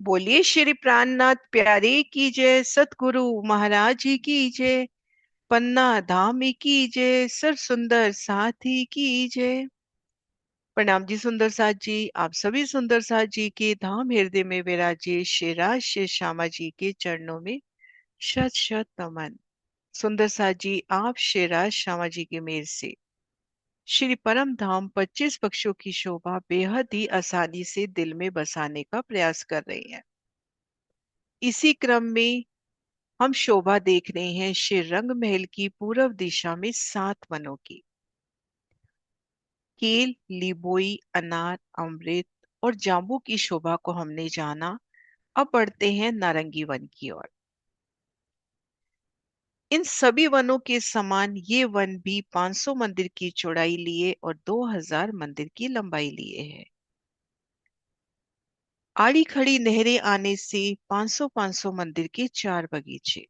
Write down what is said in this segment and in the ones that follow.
बोलिए श्री प्राणनाथ प्यारे की जय। सतगुरु महाराज जी की जय। पन्ना धाम की जय। सर सुंदर साथी की जय। प्रणाम जी सुंदर साथ जी। आप सभी सुंदर साथ जी के धाम हृदय में विराजे श्री राज श्री श्यामा जी के चरणों में शत शत नमन। सुंदर साथ जी, आप श्री राज श्यामा जी की मेहर से श्री परम धाम 25 पक्षों की शोभा बेहद ही आसानी से दिल में बसाने का प्रयास कर रहे हैं। इसी क्रम में हम शोभा देख रहे हैं श्री रंग महल की पूर्व दिशा में 7 वनों की। केल, लिबोई, अनार, अमृत और जांबू की शोभा को हमने जाना। अब बढ़ते हैं नारंगी वन की ओर। इन सभी वनों के समान ये वन भी 500 मंदिर की चौड़ाई लिए और 2000 मंदिर की लंबाई लिए है। आड़ी खड़ी नहरें आने से 500-500 मंदिर के 4 बगीचे।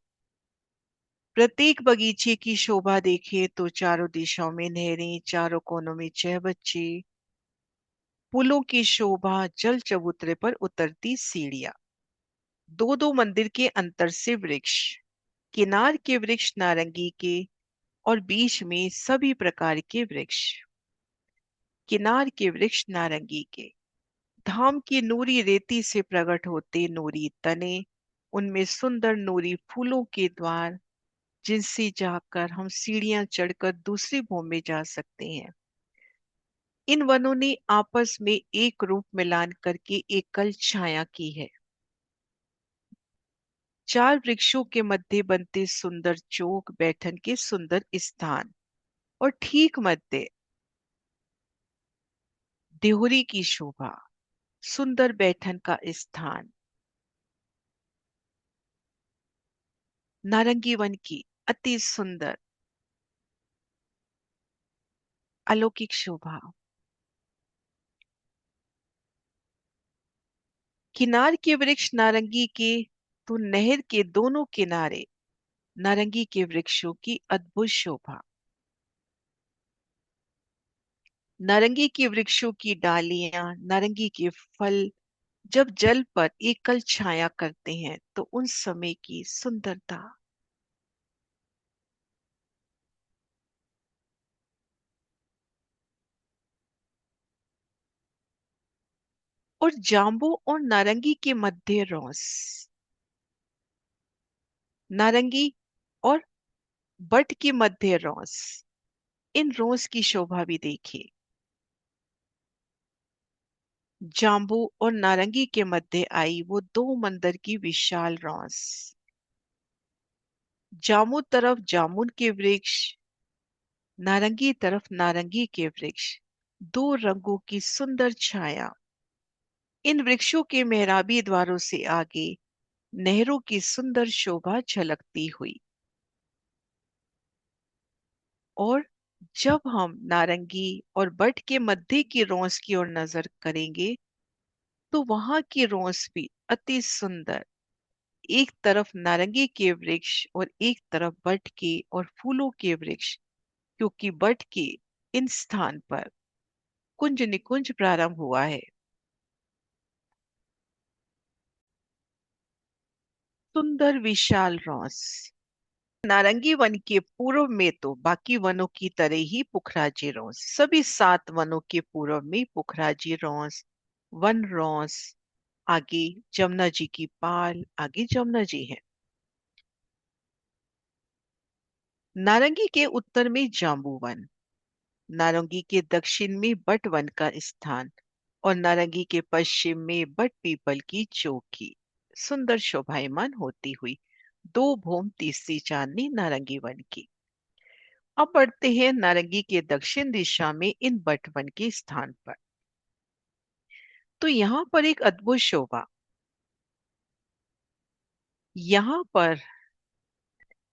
प्रत्येक बगीचे की शोभा देखें तो चारों दिशाओं में नहरें, चारों कोनों में चहबच्चे, पुलों की शोभा, जल चबूतरे पर उतरती सीढ़ियां, दो दो मंदिर के अंतर से वृक्ष, किनार के वृक्ष नारंगी के और बीच में सभी प्रकार के वृक्ष। किनार के वृक्ष नारंगी के, धाम की नूरी रेती से प्रकट होते नूरी तने, उनमें सुंदर नूरी फूलों के द्वार, जिनसे जाकर हम सीढ़ियां चढ़कर दूसरी भूमि में जा सकते हैं। इन वनों ने आपस में एक रूप मिलान करके एकल छाया की है। 4 वृक्षों के मध्य बनते सुंदर चौक बैठन के सुंदर स्थान और ठीक मध्य देहुरी की शोभा, सुंदर बैठन का स्थान। नारंगी वन की अति सुंदर अलौकिक शोभा। किनार के वृक्ष नारंगी के तो नहर के दोनों किनारे नारंगी के वृक्षों की अद्भुत शोभा। नारंगी के वृक्षों की डालियां, नारंगी के फल जब जल पर एकल छाया करते हैं तो उन समय की सुंदरता। और जांबू और नारंगी के मध्य रोस, नारंगी और बट के मध्य रोस, इन रोस की शोभा भी देखिए। जांबू और नारंगी के मध्य आई वो 2 मंदिर की विशाल रोस। जामू तरफ जामुन के वृक्ष, नारंगी तरफ नारंगी के वृक्ष, 2 रंगों की सुंदर छाया। इन वृक्षों के मेहराबी द्वारों से आगे नहरों की सुंदर शोभा झलकती हुई। और जब हम नारंगी और बट के मध्य की रोस की ओर नजर करेंगे तो वहां की रोस भी अति सुंदर। एक तरफ नारंगी के वृक्ष और एक तरफ बट के और फूलों के वृक्ष, क्योंकि बट के इन स्थान पर कुंज निकुंज प्रारंभ हुआ है। सुंदर विशाल रोस। नारंगी वन के पूर्व में तो बाकी वनों की तरह ही पुखराजी रोस, सभी 7 वनों के पूर्व में पुखराजी रोस, वन रोस, आगे जमुना जी की पाल, आगे जमुना जी है। नारंगी के उत्तर में जांबू वन, नारंगी के दक्षिण में बट वन का स्थान और नारंगी के पश्चिम में बट पीपल की चौकी सुंदर शोभायमान होती हुई 2 भूम तीसरी चांदनी नारंगी वन की। अब बढ़ते हैं नारंगी के दक्षिण दिशा में इन बट वन के स्थान पर। तो यहाँ पर एक अद्भुत शोभा। यहाँ पर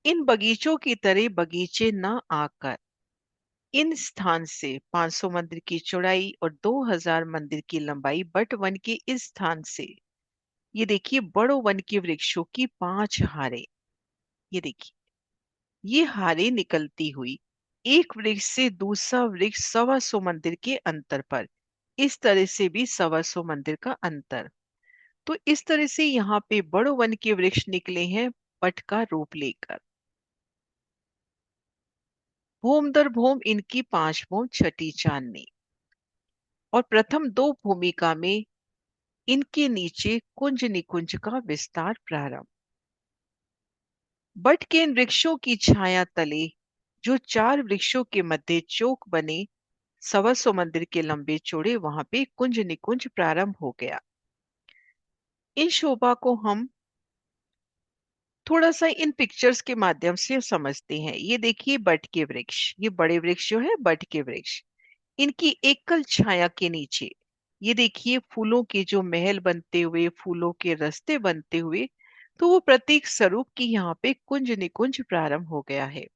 इन बगीचों की तरह बगीचे न आकर इन स्थान से 500 मंदिर की चौड़ाई और 2000 मंदिर की लंबाई बट वन के इस स्थान से, ये देखिए बड़ो वन के वृक्षों की 5 हारें। ये देखिए ये हारें निकलती हुई एक वृक्ष से दूसरा वृक्ष 125 मंदिर के अंतर पर, इस तरह से भी 125 मंदिर का अंतर। तो इस तरह से यहाँ पे बड़ो वन के वृक्ष निकले हैं बट का रूप लेकर। भूम दर भूम इनकी 5 भूम छठी चांदनी। और प्रथम 2 भूमिका में इनके नीचे कुंज निकुंज का विस्तार प्रारंभ। बट के इन वृक्षों की छाया तले जो 4 वृक्षों के मध्य चौक बने 125 मंदिर के लंबे चौड़े, वहां पे कुंज निकुंज प्रारंभ हो गया। इन शोभा को हम थोड़ा सा इन पिक्चर्स के माध्यम से समझते हैं। ये देखिए बट के वृक्ष, ये बड़े वृक्ष जो है बट के वृक्ष, इनकी एकल छाया के नीचे ये देखिए फूलों के जो महल बनते हुए, फूलों के रास्ते बनते हुए, तो वो प्रतीक स्वरूप की यहाँ पे कुंज निकुंज प्रारंभ हो गया है।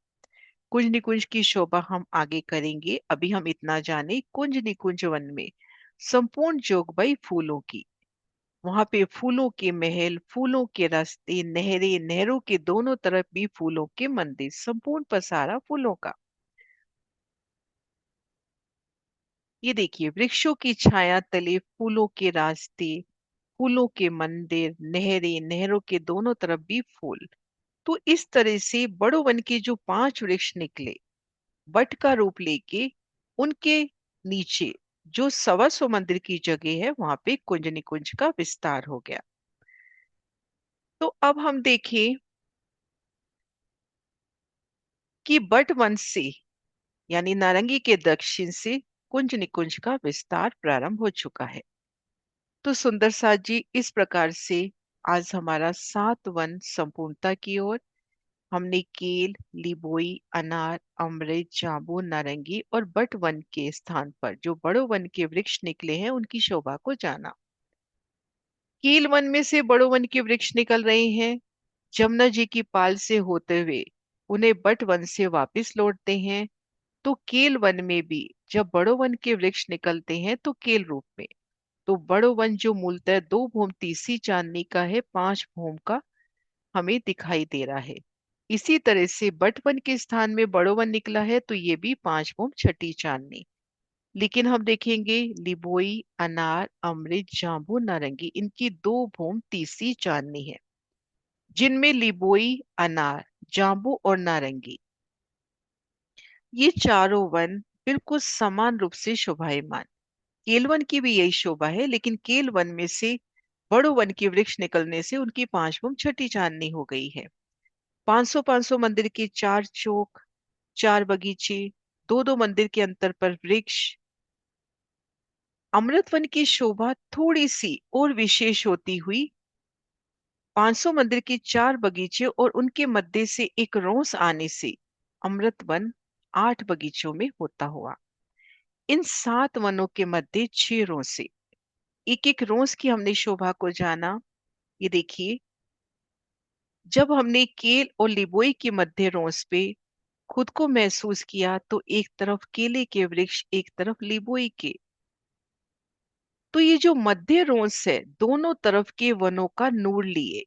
कुंज निकुंज की शोभा हम आगे करेंगे। अभी हम इतना जाने कुंज निकुंज वन में संपूर्ण जोगबाई फूलों की, वहां पे फूलों के महल, फूलों के रास्ते, नहरें, नहरों के दोनों तरफ भी फूलों के मंदिर, संपूर्ण पसारा फूलों का। ये देखिए वृक्षों की छाया तले फूलों के रास्ते, फूलों के मंदिर, नहरें, नहरों के दोनों तरफ भी फूल। तो इस तरह से बड़ो वन के जो 5 वृक्ष निकले वट का रूप लेके, उनके नीचे जो 125 मंदिर की जगह है वहां पे कुंज निकुंज का विस्तार हो गया। तो अब हम देखें कि बट वन से यानी नारंगी के दक्षिण से कुंज निकुंज का विस्तार प्रारंभ हो चुका है। तो सुंदर साथ जी, इस प्रकार से आज हमारा 7 वन संपूर्णता की ओर। हमने केल, लिबोई, अनार, अमृत, जांबू, नारंगी और बट वन के स्थान पर जो बड़ो वन के वृक्ष निकले हैं उनकी शोभा को जाना। कील वन में से बड़ो वन के वृक्ष निकल रहे हैं जमुना जी की पाल से होते हुए, उन्हें बट वन से वापस लौटते हैं। तो केल वन में भी जब बड़ो वन के वृक्ष निकलते हैं तो केल रूप में, तो बड़ो वन जो मूलतः 2 भूम तीसरी चांदनी का है, 5 भूम का हमें दिखाई दे रहा है। इसी तरह से बट वन के स्थान में बड़ो वन निकला है तो ये भी 5 भूम छठी चांदनी। लेकिन हम देखेंगे लिबोई, अनार, अमृत, जांबू, नारंगी इनकी 2 भूम तीसरी चांदनी है, जिनमें लिबोई, अनार, जांबू और नारंगी ये चारों वन बिल्कुल समान रूप से शोभायमान। केलवन की भी यही शोभा है, लेकिन केलवन में से बड़ो वन के वृक्ष निकलने से उनकी 5 भूम छठी चांदनी हो गई है। 500-500 मंदिर के 4 चौक, 4 बगीचे, 2-2 मंदिर के अंतर पर वृक्ष। अमृत वन की शोभा थोड़ी सी और विशेष होती हुई 500 मंदिर के 4 बगीचे और उनके मध्य से एक रोंस आने से अमृत वन 8 बगीचों में होता हुआ। इन 7 वनों के मध्य 6 रोंसे, एक एक रोंस की हमने शोभा को जाना। ये देखिए जब हमने केल और लिबोई के मध्य रोंस पे खुद को महसूस किया तो एक तरफ केले के वृक्ष, एक तरफ लिबोई के, तो ये जो मध्य रोंस है दोनों तरफ के वनों का नूर लिए।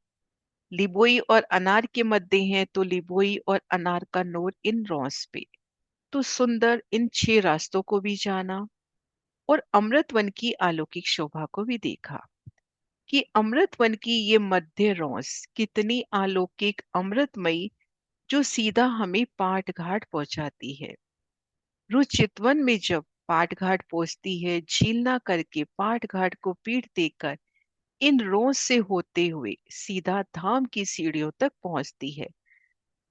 लिबोई और अनार के मध्य हैं तो लिबोई और अनार का नूर इन रोंस पे। तो सुंदर इन 6 रास्तों को भी जाना और अमृत वन की अलौकिक शोभा को भी देखा कि अमृत वन की ये मध्य रोंस कितनी अलौकिक अमृतमयी, जो सीधा हमें पाट घाट पहुंचाती है। रुचितवन में जब पाट घाट पहुंचती है, झील ना करके पाट घाट को पीठ देकर इन रोज से होते हुए सीधा धाम की सीढ़ियों तक पहुंचती है।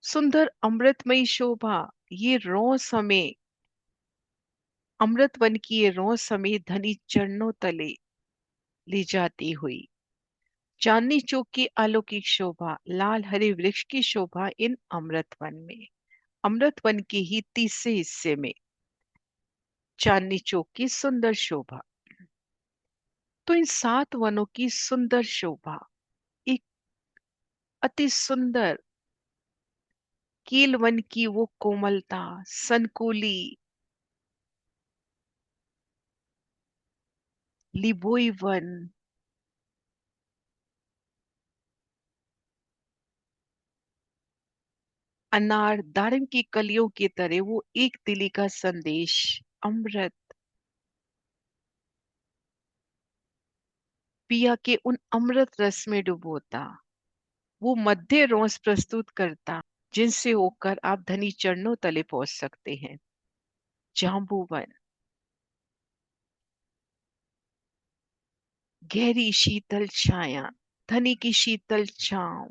सुंदर अमृतमयी शोभा, ये रोज हमें अमृत वन की ये रोज समेत धनी चरणों तले ले जाती हुई। चांदनी चौक की अलौकिक शोभा, लाल हरे वृक्ष की शोभा इन अमृत वन में, अमृत वन के ही तीसरे हिस्से में चांदनी चौक की सुंदर शोभा। तो इन 7 वनों की सुंदर शोभा, एक अति सुंदर कील वन की वो कोमलता, सनकुली, लिबोई वन, अनार दारिम की कलियों की तरह वो एक दिली का संदेश, अमृत, पिया के उन अमृत रस में डुबोता, वो मध्य रोस प्रस्तुत करता, जिनसे होकर आप धनी चरणों तले पहुंच सकते हैं। जाम्बूवन, गहरी शीतल छाया, धनी की शीतल छांव,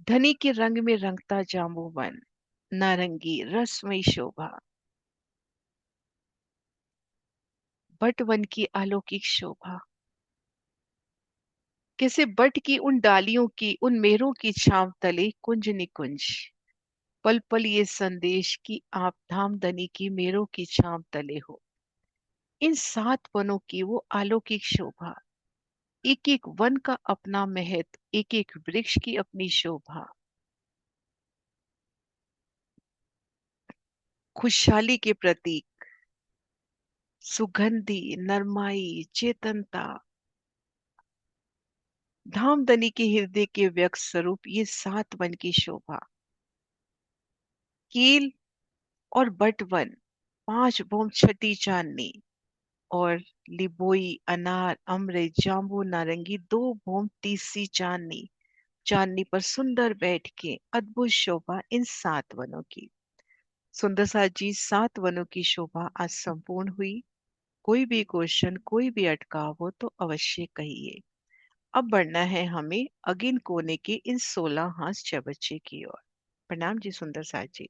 धनी के रंग में रंगता जाम्बूवन, नारंगी रसमयी शोभा, बटवन की अलौकिक शोभा, कैसे बट की उन डालियों की, उन मेरों की छांव तले कुंज निकुंज, पल पल ये संदेश कि आप धामधनी की मेरों की छांव तले हो। इन 7 वनों की वो अलौकिक शोभा, एक एक वन का अपना महत्व, एक एक वृक्ष की अपनी शोभा, खुशहाली के प्रतीक, सुगंधी, नरमाई, चेतनता, धामधनी के हृदय के व्यक्त स्वरूप ये 7 वन की शोभा। कील और बटवन 5 भौम छठी चांदनी, और लिबोई, अनार, अमृत, जाम्बू, नारंगी 2 भौम तीसरी चांदनी, चांदनी पर सुंदर बैठ के अद्भुत शोभा इन 7 वनों की। सुंदर सा जी, 7 वनों की शोभा आज संपूर्ण हुई। कोई भी क्वेश्चन, कोई भी अटकाव हो तो अवश्य कहिए। अब बढ़ना है हमें अगिन कोने के इन 16 हाथ चबच्चे की ओर। प्रणाम जी सुंदर सा जी।